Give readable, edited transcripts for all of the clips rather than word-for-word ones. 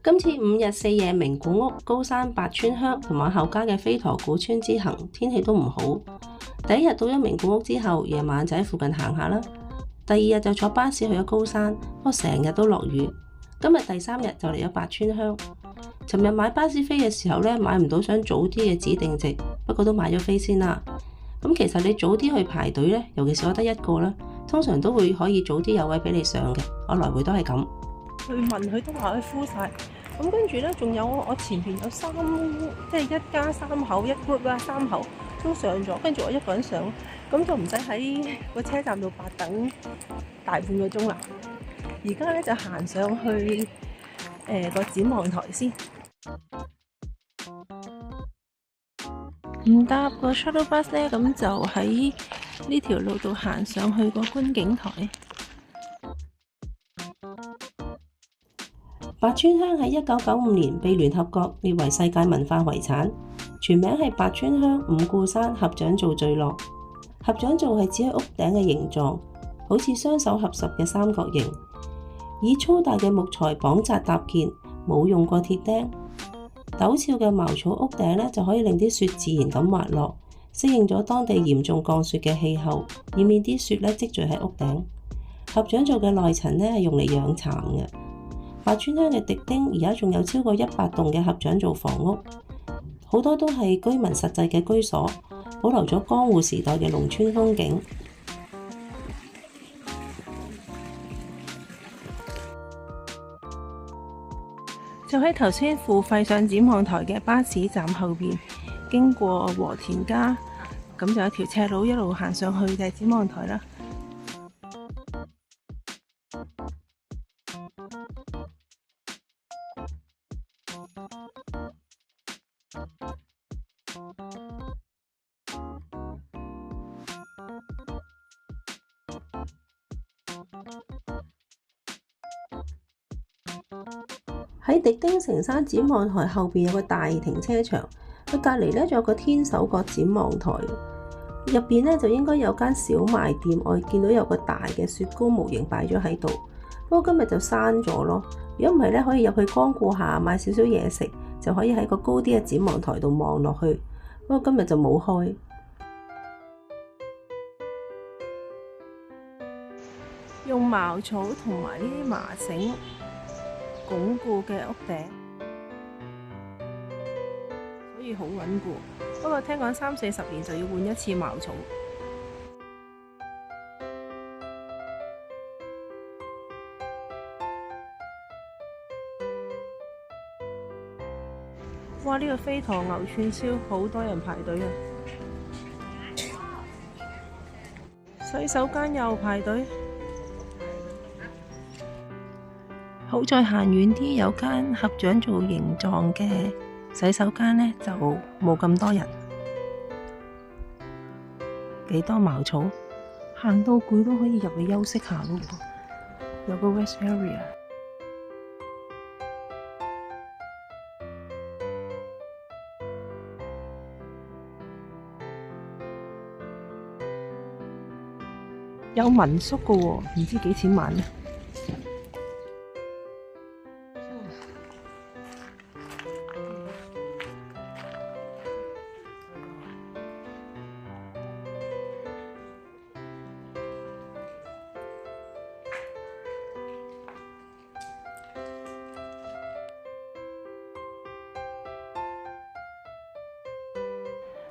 今次5日4夜名古屋、高山白川鄉同馬後街嘅飛駝古村之行，天氣都唔好。第一日到咗名古屋之後，夜晚就喺附近行下啦。第二日就坐巴士去咗高山，不過成日都落雨。今日第3日就嚟咗白川鄉。尋日買巴士飛嘅時候呢，買唔到想早啲嘅指定席，不過都買咗飛先啦。咁其實你早啲去排隊呢，尤其是我得一個啦，通常都會可以早啲有位俾你上嘅。我來回都係咁。去問佢都話佢 full晒。咁跟住呢，仲有我前邊有即係一家3口一 group 啦，3口都上咗，跟住我一個人上，咁就唔使喺個車站度白等大半個鐘啦。而家呢，就行上去個展望台先。唔搭個 shuttle bus 呢，咁就喺呢條路度行上去個觀景台。白川鄉喺1995年被聯合國列為世界文化遺產，全名係白川鄉五故山合掌造聚落。合掌造係指喺屋頂嘅形狀，好似雙手合十嘅三角形，以粗大嘅木材綁紮搭建，冇用過鐵釘。陡峭嘅茅草屋頂呢，就可以令啲雪自然咁滑落，適應咗當地嚴重降雪嘅氣候，以免啲雪呢積聚喺屋頂。合掌造嘅內層呢，係用嚟養蠶嘅。白川鄉嘅碇丁而家仲有超過100棟嘅合掌造房屋，好多都係居民實際嘅居所，保留咗江戶時代嘅農村風景。就喺頭先付費上展望台嘅巴士站後邊，經過和田家，咁就有條斜路一路行上去嘅展望台啦。喺碇丁城山展望台後邊有個大停車場，佢隔離呢仲有個天守閣展望台，入邊呢就應該有間小賣店，我見到有個大嘅雪糕模型擺咗喺度，不過今日就閂咗咯。如果唔係呢，可以入去光顧下，買少少嘢食，就可以喺個高啲嘅展望台度望落去，不過今日就冇開。用茅草同埋呢啲麻繩鞏固嘅屋頂，所以好穩固。不過聽講30-40年就要換一次茅草。哇！呢個飛駝牛串燒好多人排隊啊！洗手間又排隊。好在行遠啲有間合掌造形狀嘅洗手間呢，就冇咁多人。幾多茅草，行到攰都可以入去休息下咯。有個 rest area。有民宿㗎喎，唔知幾錢晚呢？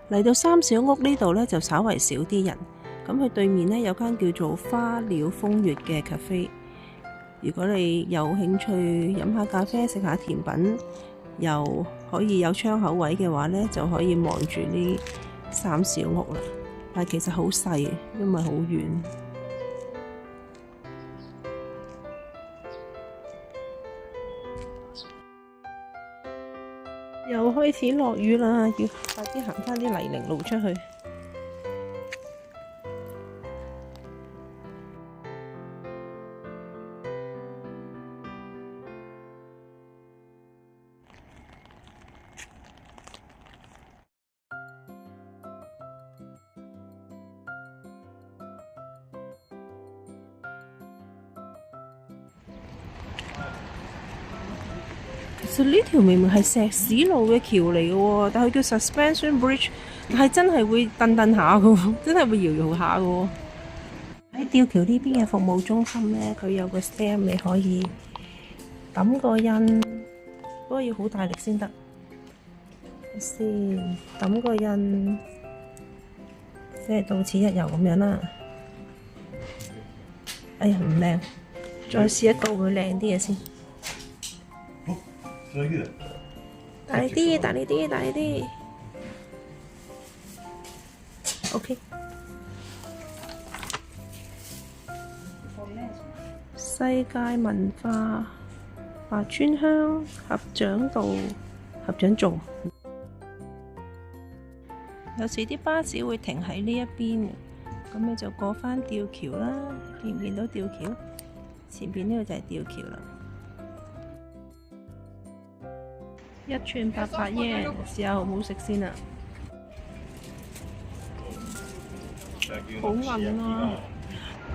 嚟到三小屋呢度呢，就稍為少啲人。咁佢對面呢，有間叫做花鳥風月嘅 cafe。如果你有興趣飲下咖啡、食下甜品，又可以有窗口位嘅話呢，就可以望住呢三小屋啦。但係其實好細，因為好遠。又開始落雨啦，要快啲行返啲泥濘路出去。其實呢條明明係石屎路嘅橋嚟嘅喎，但係佢叫 suspension bridge， 但係真係會蹬下嘅喎，真係會搖下嘅喎。喺吊橋呢邊嘅服務中心呢，佢有個 stamp 你可以揼個印，不過要好大力先得。先揼個印，即係到此一遊咁樣啦。哎呀，唔靚，再試一個會靚啲嘅先。大力啲，大力啲，大力啲。OK。世界文化白川鄉合掌道合掌造。有時啲巴士會停喺呢一邊嘅，咁你就過返吊橋啦。見唔見到吊橋？前邊呢個就係吊橋啦。1串800 yen，試下好唔好食先啊！好韌啊！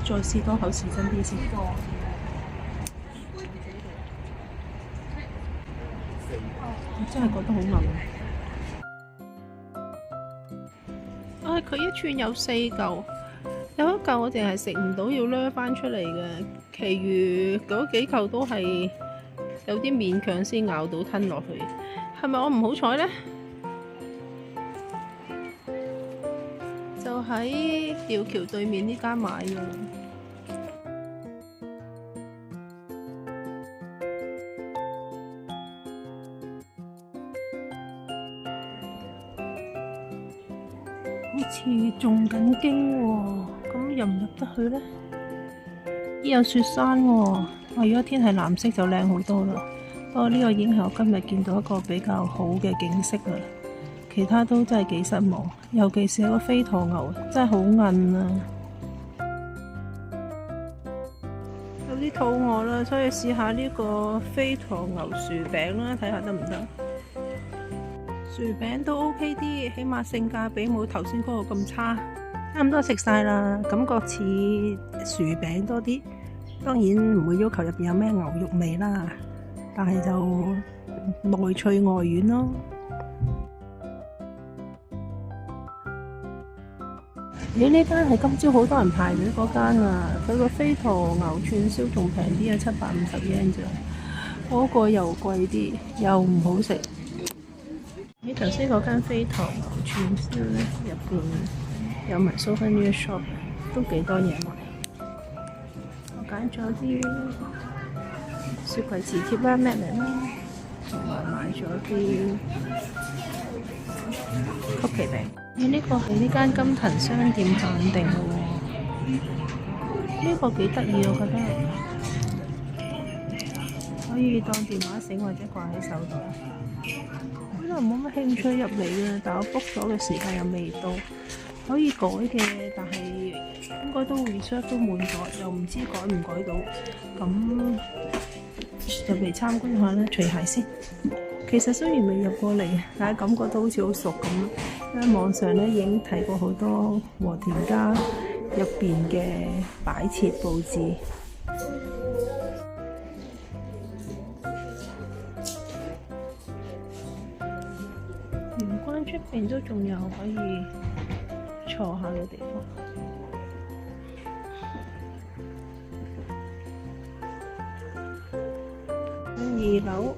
再試多口試真啲先。我真係覺得好韌。佢1串有4嚿，有一嚿我淨係食唔到，要掠返出嚟嘅，其餘嗰幾嚿都係有啲勉強先咬到吞落去。係咪我唔好彩呢？就喺吊橋對面呢間買嘅。好似仲緊經喎，咁入唔入得去呢？有雪山喎，如果天係藍色就靚好多啦。不過呢個已經係我今日見到一個比較好嘅景色啦，其他都真係幾失望，尤其是個飛驒牛真係好韌啊！有啲肚餓啦，所以試下呢個飛驒牛薯餅啦，睇下得唔得？薯餅都 OK 啲，起碼性價比冇頭先嗰個咁差。差唔多食晒啦，感覺似薯餅多啲，當然唔會要求入邊有咩牛肉味啦。但係就內脆外軟咯。呢間係今朝好多人排隊嗰間啊！佢個飛驒牛串燒仲平啲啊，750 yen 咋。嗰個又貴啲，又唔好食。你頭先嗰間飛驒牛串燒咧，入邊有埋 souvenir shop， 都幾多嘢買。我揀咗啲雪櫃磁貼啦、咩嚟啦，同埋買咗啲曲奇餅。呢個係呢間金藤商店限定嘅喎，呢個幾得意我覺得，可以當電話繩或者掛喺手度。本來冇乜興趣入嚟嘅，但我 book 咗嘅時間又未到，可以改嘅，但係應該都 reserve 都滿咗，又唔知改唔改到，咁入嚟參觀下啦，除鞋先。其實雖然未入過嚟，但係感覺都好似好熟咁。因為網上咧已經睇過好多和田家入邊嘅擺設佈置。玄關出邊都仲有可以坐下嘅地方。2樓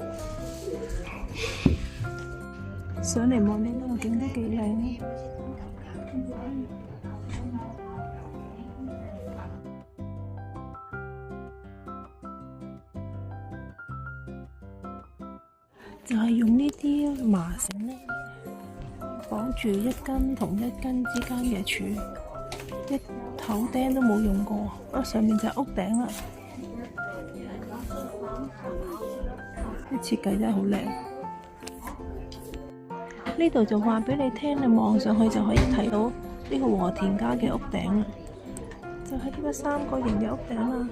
上嚟望呢個景都幾靚。就係用呢啲麻繩咧綁住一根同一根之間嘅柱，一頭釘都冇用過。上面就係屋頂啦。啲設計真係好靚。呢度就話俾你聽，你望上去就可以睇到呢個和田家嘅屋頂啦，就係呢個3角形嘅屋頂啦。